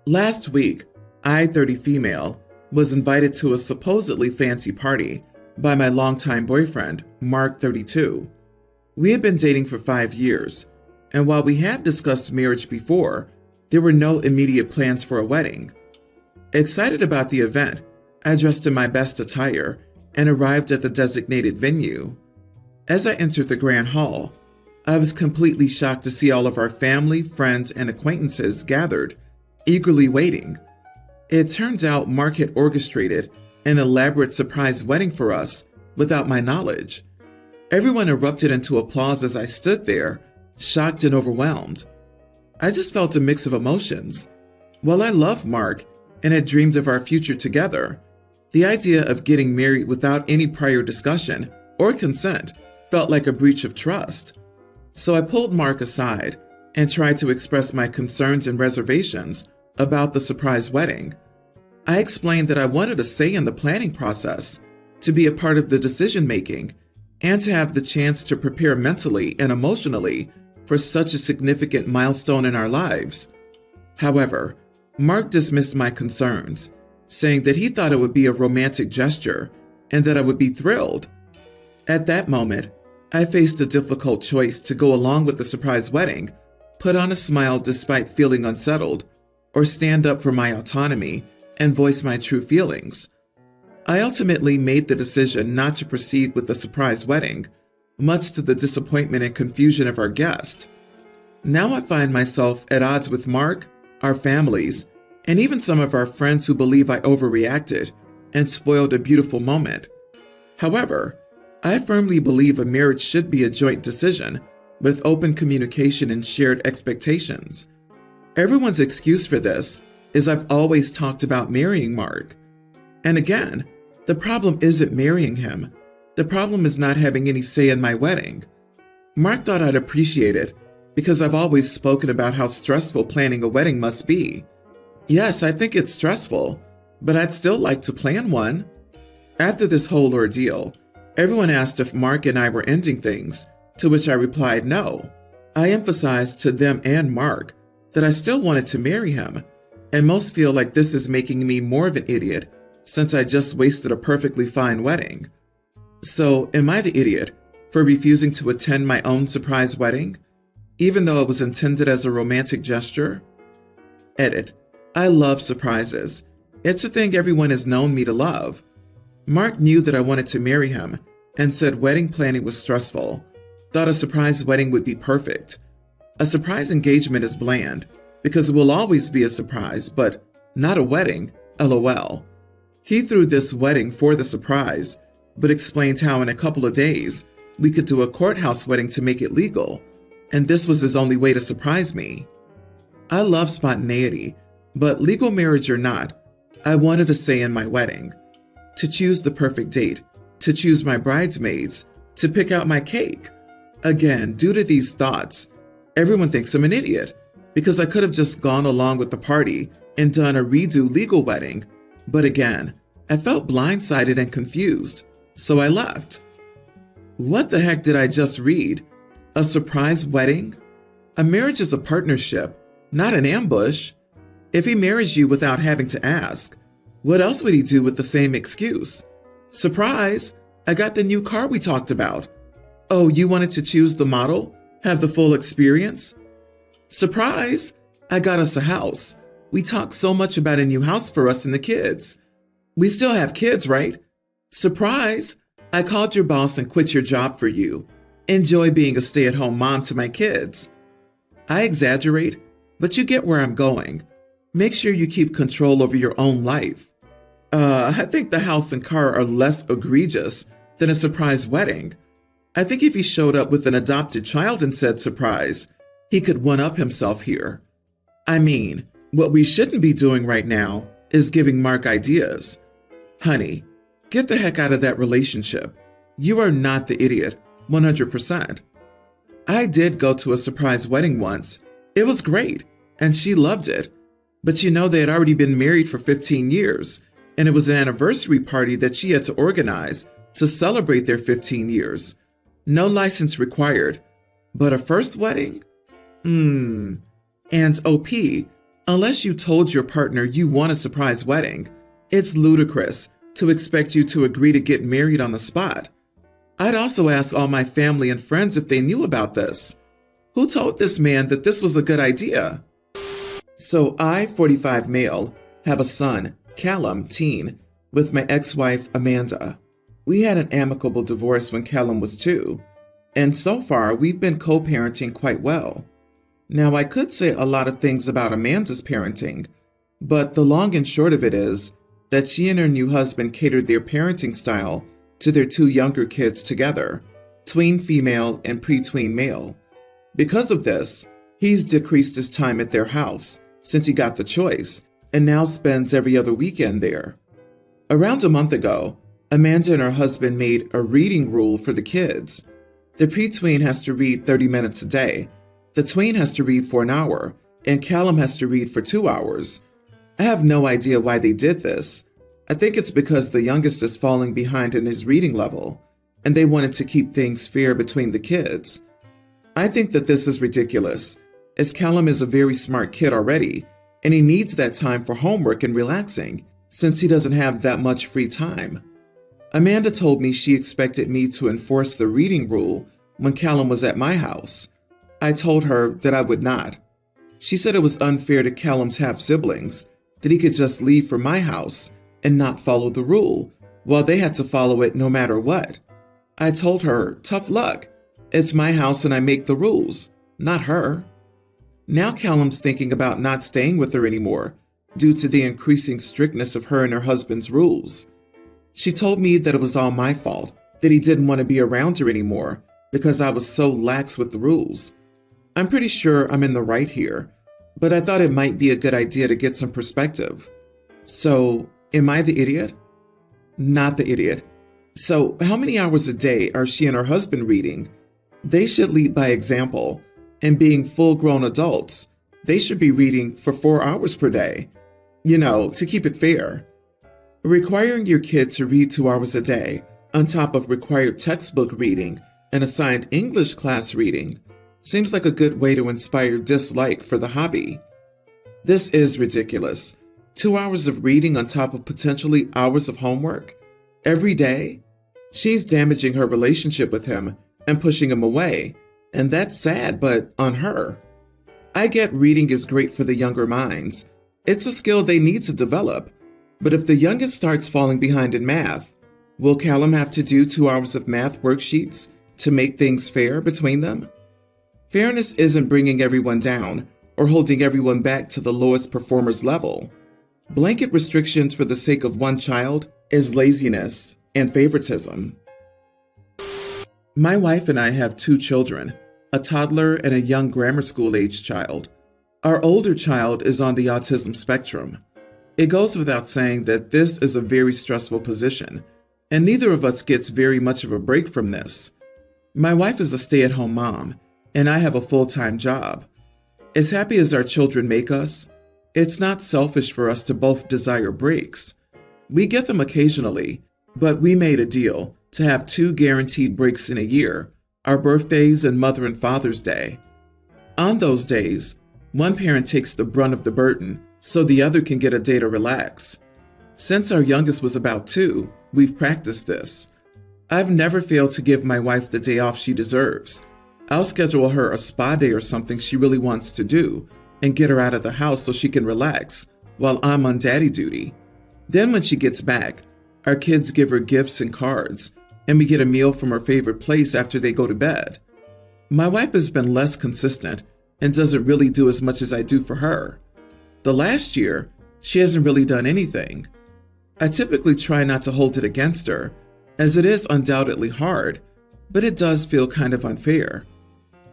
Last week, I, 30 female, was invited to a supposedly fancy party by my longtime boyfriend, Mark, 32. We had been dating for 5 years, and while we had discussed marriage before, there were no immediate plans for a wedding. Excited about the event, I dressed in my best attire and arrived at the designated venue. As I entered the grand hall, I was completely shocked to see all of our family, friends, and acquaintances gathered, eagerly waiting. It turns out Mark had orchestrated an elaborate surprise wedding for us without my knowledge. Everyone erupted into applause as I stood there, shocked and overwhelmed. I just felt a mix of emotions. While I loved Mark and had dreamed of our future together, the idea of getting married without any prior discussion or consent felt like a breach of trust. So I pulled Mark aside and tried to express my concerns and reservations about the surprise wedding. I explained that I wanted a say in the planning process, to be a part of the decision-making, and to have the chance to prepare mentally and emotionally for such a significant milestone in our lives. However, Mark dismissed my concerns, saying that he thought it would be a romantic gesture and that I would be thrilled. At that moment, I faced a difficult choice to go along with the surprise wedding, put on a smile despite feeling unsettled, or stand up for my autonomy and voice my true feelings. I ultimately made the decision not to proceed with the surprise wedding, much to the disappointment and confusion of our guest. Now I find myself at odds with Mark, our families, and even some of our friends who believe I overreacted and spoiled a beautiful moment. However, I firmly believe a marriage should be a joint decision with open communication and shared expectations. Everyone's excuse for this is I've always talked about marrying Mark. And again, the problem isn't marrying him. The problem is not having any say in my wedding. Mark thought I'd appreciate it because I've always spoken about how stressful planning a wedding must be. Yes, I think it's stressful, but I'd still like to plan one. After this whole ordeal, everyone asked if Mark and I were ending things, to which I replied no. I emphasized to them and Mark that I still wanted to marry him, and most feel like this is making me more of an idiot since I just wasted a perfectly fine wedding. So, am I the idiot for refusing to attend my own surprise wedding, even though it was intended as a romantic gesture? Edit. I love surprises. It's a thing everyone has known me to love. Mark knew that I wanted to marry him and said wedding planning was stressful, thought a surprise wedding would be perfect. A surprise engagement is bland because it will always be a surprise, but not a wedding, lol. He threw this wedding for the surprise, but explained how in a couple of days we could do a courthouse wedding to make it legal, and this was his only way to surprise me. I love spontaneity, but legal marriage or not, I wanted a say in my wedding. To choose the perfect date, to choose my bridesmaids, to pick out my cake. Again, due to these thoughts, everyone thinks I'm an idiot because I could have just gone along with the party and done a redo legal wedding. But again, I felt blindsided and confused, so I left. What the heck did I just read? A surprise wedding? A marriage is a partnership, not an ambush. If he marries you without having to ask, what else would he do with the same excuse? Surprise! I got the new car we talked about. Oh, you wanted to choose the model? Have the full experience? Surprise! I got us a house. We talked so much about a new house for us and the kids. We still have kids, right? Surprise! I called your boss and quit your job for you. Enjoy being a stay-at-home mom to my kids. I exaggerate, but you get where I'm going. Make sure you keep control over your own life. I think the house and car are less egregious than a surprise wedding. I think if he showed up with an adopted child and said surprise, he could one-up himself here. I mean, what we shouldn't be doing right now is giving Mark ideas. Honey, get the heck out of that relationship. You are not the idiot, 100%. I did go to a surprise wedding once. It was great, and she loved it. But you know, they had already been married for 15 years, and it was an anniversary party that she had to organize to celebrate their 15 years. No license required. But a first wedding? And OP, Unless you told your partner you want a surprise wedding, it's ludicrous to expect you to agree to get married on the spot. I'd also ask all my family and friends if they knew about this. Who told this man that this was a good idea? So I, 45 male, have a son, Callum, teen, with my ex-wife, Amanda. We had an amicable divorce when Callum was 2, and so far we've been co-parenting quite well. Now, I could say a lot of things about Amanda's parenting, but the long and short of it is that she and her new husband catered their parenting style to their 2 younger kids together, tween female and pre-tween male. Because of this, he's decreased his time at their house since he got the choice and now spends every other weekend there. Around a month ago, Amanda and her husband made a reading rule for the kids. The pre-tween has to read 30 minutes a day, the tween has to read for an hour, and Callum has to read for 2 hours. I have no idea why they did this. I think it's because the youngest is falling behind in his reading level, and they wanted to keep things fair between the kids. I think that this is ridiculous, as Callum is a very smart kid already, and he needs that time for homework and relaxing, since he doesn't have that much free time. Amanda told me she expected me to enforce the reading rule when Callum was at my house. I told her that I would not. She said it was unfair to Callum's half-siblings, that he could just leave for my house and not follow the rule, while they had to follow it no matter what. I told her, tough luck. It's my house and I make the rules, not her. Now Callum's thinking about not staying with her anymore due to the increasing strictness of her and her husband's rules. She told me that it was all my fault, that he didn't want to be around her anymore because I was so lax with the rules. I'm pretty sure I'm in the right here, but I thought it might be a good idea to get some perspective. So, am I the idiot? Not the idiot. So, how many hours a day are she and her husband reading? They should lead by example, and being full-grown adults, they should be reading for 4 hours per day. To keep it fair. Requiring your kid to read 2 hours a day, on top of required textbook reading and assigned English class reading, seems like a good way to inspire dislike for the hobby. This is ridiculous. 2 hours of reading on top of potentially hours of homework? Every day? She's damaging her relationship with him and pushing him away, and that's sad, but on her. I get reading is great for the younger minds. It's a skill they need to develop. But if the youngest starts falling behind in math, will Callum have to do 2 hours of math worksheets to make things fair between them? Fairness isn't bringing everyone down or holding everyone back to the lowest performer's level. Blanket restrictions for the sake of one child is laziness and favoritism. My wife and I have 2 children, a toddler and a young grammar school-aged child. Our older child is on the autism spectrum. It goes without saying that this is a very stressful position, and neither of us gets very much of a break from this. My wife is a stay-at-home mom, and I have a full-time job. As happy as our children make us, it's not selfish for us to both desire breaks. We get them occasionally, but we made a deal to have 2 guaranteed breaks in a year, our birthdays and Mother and Father's Day. On those days, one parent takes the brunt of the burden so the other can get a day to relax. Since our youngest was about 2, we've practiced this. I've never failed to give my wife the day off she deserves. I'll schedule her a spa day or something she really wants to do and get her out of the house so she can relax while I'm on daddy duty. Then when she gets back, our kids give her gifts and cards, and we get a meal from her favorite place after they go to bed. My wife has been less consistent and doesn't really do as much as I do for her. The last year, she hasn't really done anything. I typically try not to hold it against her, as it is undoubtedly hard, but it does feel kind of unfair.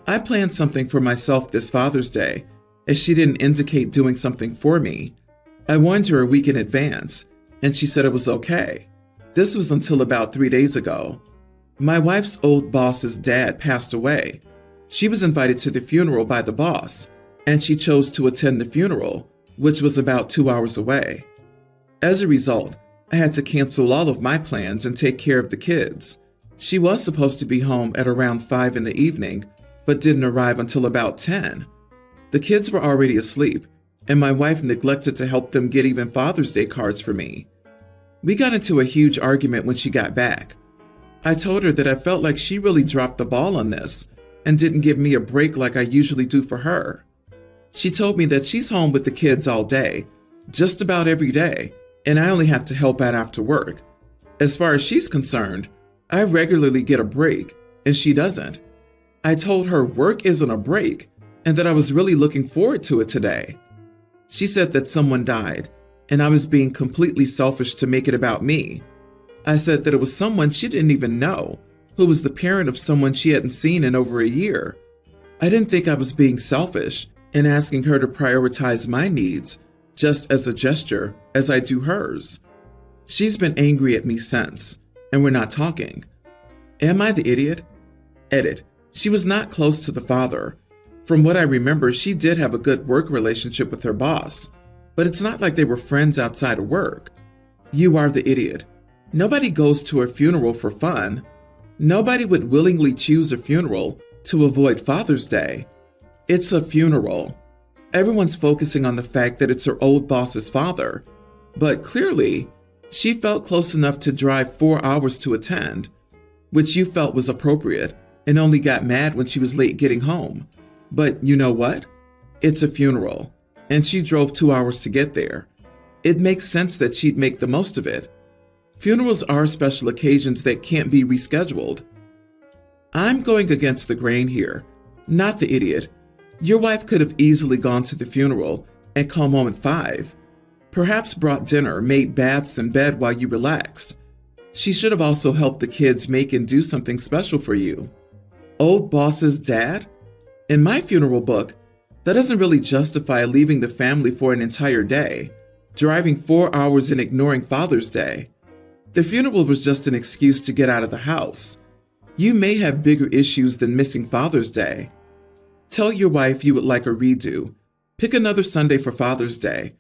I planned something for myself this Father's Day, as she didn't indicate doing something for me. I warned her a week in advance, and she said it was okay. This was until about 3 days ago. My wife's old boss's dad passed away. She was invited to the funeral by the boss, and she chose to attend the funeral, which was about 2 hours away. As a result, I had to cancel all of my plans and take care of the kids. She was supposed to be home at around 5 in the evening, but didn't arrive until about 10. The kids were already asleep, and my wife neglected to help them get even Father's Day cards for me. We got into a huge argument when she got back. I told her that I felt like she really dropped the ball on this and didn't give me a break like I usually do for her. She told me that she's home with the kids all day, just about every day, and I only have to help out after work. As far as she's concerned, I regularly get a break, and she doesn't. I told her work isn't a break, and that I was really looking forward to it today. She said that someone died, and I was being completely selfish to make it about me. I said that it was someone she didn't even know, who was the parent of someone she hadn't seen in over a year. I didn't think I was being selfish in asking her to prioritize my needs, just as a gesture as I do hers. She's been angry at me since, and we're not talking. Am I the idiot? Edit. She was not close to the father. From what I remember, she did have a good work relationship with her boss, but it's not like they were friends outside of work. You are the idiot. Nobody goes to a funeral for fun. Nobody would willingly choose a funeral to avoid Father's Day. It's a funeral. Everyone's focusing on the fact that it's her old boss's father, but clearly, she felt close enough to drive 4 hours to attend, which you felt was appropriate, and only got mad when she was late getting home. But you know what? It's a funeral, and she drove 2 hours to get there. It makes sense that she'd make the most of it. Funerals are special occasions that can't be rescheduled. I'm going against the grain here, not the idiot. Your wife could have easily gone to the funeral and come home at 5. Perhaps brought dinner, made baths in bed while you relaxed. She should have also helped the kids make and do something special for you. Old boss's dad? In my funeral book, that doesn't really justify leaving the family for an entire day, driving 4 hours and ignoring Father's Day. The funeral was just an excuse to get out of the house. You may have bigger issues than missing Father's Day. Tell your wife you would like a redo. Pick another Sunday for Father's Day.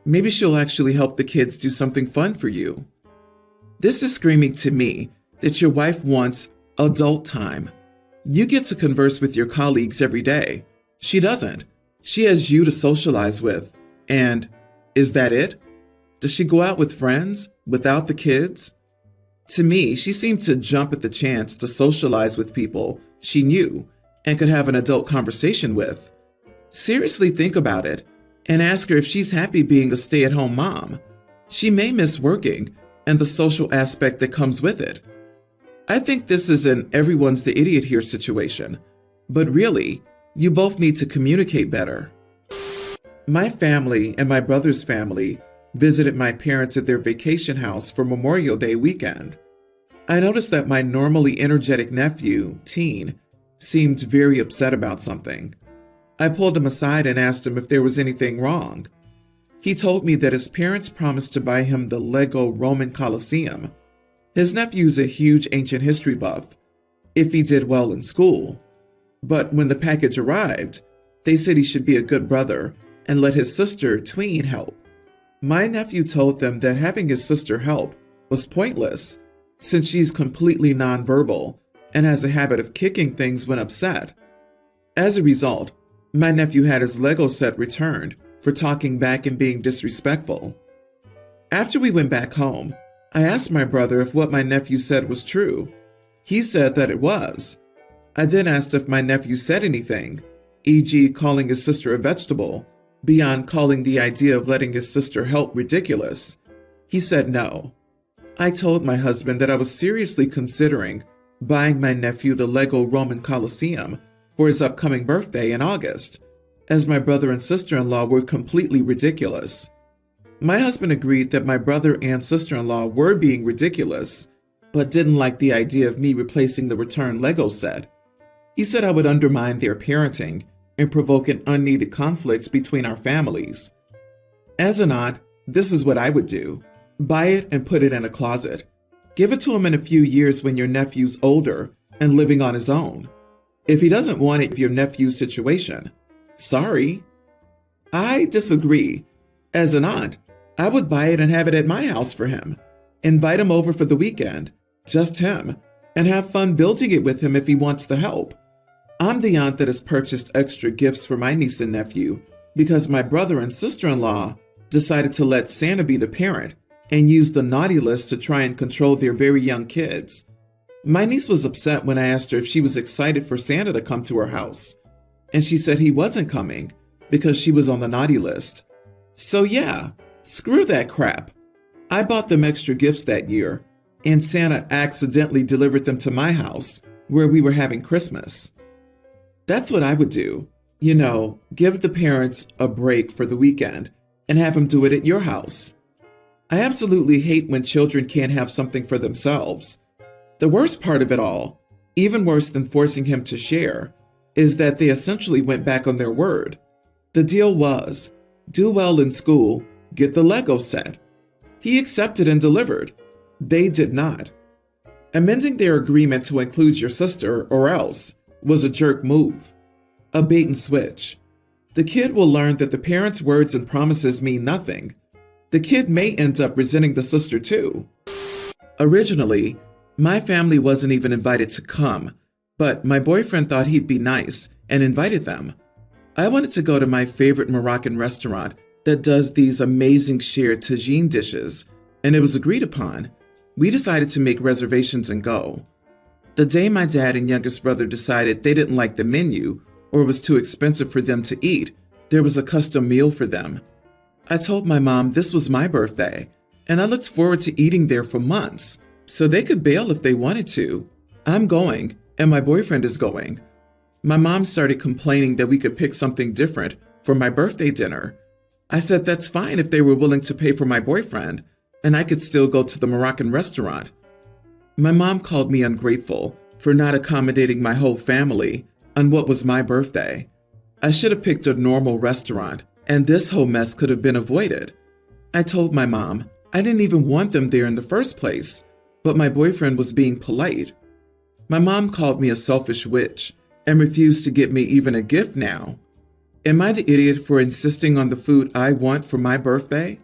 Maybe she'll actually help the kids do something fun for you. This is screaming to me that your wife wants adult time. You get to converse with your colleagues every day. She doesn't. She has you to socialize with. And is that it? Does she go out with friends without the kids? To me, she seemed to jump at the chance to socialize with people she knew and could have an adult conversation with. Seriously think about it and ask her if she's happy being a stay-at-home mom. She may miss working and the social aspect that comes with it. I think this is an everyone's the idiot here situation, but really, you both need to communicate better. My family and my brother's family visited my parents at their vacation house for Memorial Day weekend. I noticed that my normally energetic nephew, teen, seemed very upset about something. I pulled him aside and asked him if there was anything wrong. He told me that his parents promised to buy him the Lego Roman Colosseum. His nephew's a huge ancient history buff, if he did well in school. But when the package arrived, they said he should be a good brother and let his sister, Tween, help. My nephew told them that having his sister help was pointless, since she's completely nonverbal and has a habit of kicking things when upset. As a result, my nephew had his Lego set returned for talking back and being disrespectful. After we went back home, I asked my brother if what my nephew said was true. He said that it was. I then asked if my nephew said anything, e.g. calling his sister a vegetable, beyond calling the idea of letting his sister help ridiculous. He said no. I told my husband that I was seriously considering buying my nephew the Lego Roman Colosseum for his upcoming birthday in August, as my brother and sister-in-law were completely ridiculous. My husband agreed that my brother and sister-in-law were being ridiculous, but didn't like the idea of me replacing the returned Lego set. He said I would undermine their parenting and provoke an unneeded conflict between our families. As an aunt, this is what I would do. Buy it and put it in a closet. Give it to him in a few years when your nephew's older and living on his own. If he doesn't want it, your nephew's situation. Sorry. I disagree. As an aunt, I would buy it and have it at my house for him. Invite him over for the weekend, just him, and have fun building it with him if he wants the help. I'm the aunt that has purchased extra gifts for my niece and nephew, because my brother and sister-in-law decided to let Santa be the parent and use the naughty list to try and control their very young kids. My niece was upset when I asked her if she was excited for Santa to come to her house, and she said he wasn't coming because she was on the naughty list. So yeah, screw that crap. I bought them extra gifts that year, and Santa accidentally delivered them to my house where we were having Christmas. That's what I would do. You know, give the parents a break for the weekend and have them do it at your house. I absolutely hate when children can't have something for themselves. The worst part of it all, even worse than forcing him to share, is that they essentially went back on their word. The deal was, do well in school, get the Lego set. He accepted and delivered. They did not. Amending their agreement to include your sister or else was a jerk move, a bait and switch. The kid will learn that the parents' words and promises mean nothing. The kid may end up resenting the sister too. Originally, my family wasn't even invited to come, but my boyfriend thought he'd be nice and invited them. I wanted to go to my favorite Moroccan restaurant that does these amazing shared tagine dishes, and it was agreed upon. We decided to make reservations and go. The day my dad and youngest brother decided they didn't like the menu or it was too expensive for them to eat, there was a custom meal for them. I told my mom this was my birthday, and I looked forward to eating there for months, so they could bail if they wanted to. I'm going, and my boyfriend is going. My mom started complaining that we could pick something different for my birthday dinner. I said that's fine if they were willing to pay for my boyfriend, and I could still go to the Moroccan restaurant. My mom called me ungrateful for not accommodating my whole family on what was my birthday. I should have picked a normal restaurant, and this whole mess could have been avoided. I told my mom I didn't even want them there in the first place, but my boyfriend was being polite. My mom called me a selfish witch and refused to get me even a gift now. Am I the idiot for insisting on the food I want for my birthday?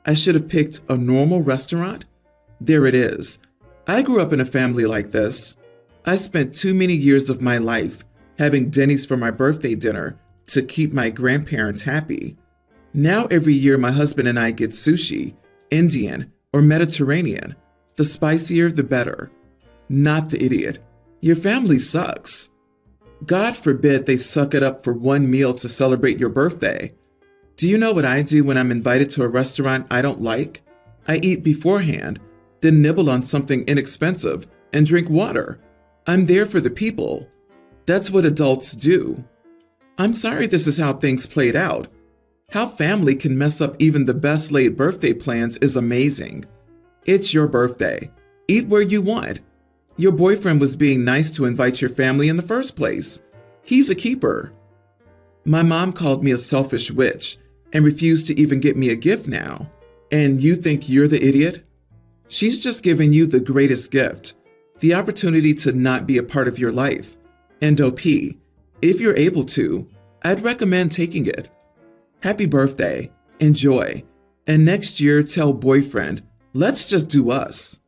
I should have picked a normal restaurant? There it is. I grew up in a family like this. I spent too many years of my life having Denny's for my birthday dinner to keep my grandparents happy. Now every year my husband and I get sushi, Indian, or Mediterranean. The spicier, the better. Not the idiot. Your family sucks. God forbid they suck it up for one meal to celebrate your birthday. Do you know what I do when I'm invited to a restaurant I don't like? I eat beforehand, then nibble on something inexpensive and drink water. I'm there for the people. That's what adults do. I'm sorry this is how things played out. How family can mess up even the best laid birthday plans is amazing. It's your birthday. Eat where you want. Your boyfriend was being nice to invite your family in the first place. He's a keeper. My mom called me a selfish witch and refused to even get me a gift now. And you think you're the idiot? She's just given you the greatest gift, the opportunity to not be a part of your life. And OP, if you're able to, I'd recommend taking it. Happy birthday, enjoy, and next year tell boyfriend, let's just do us.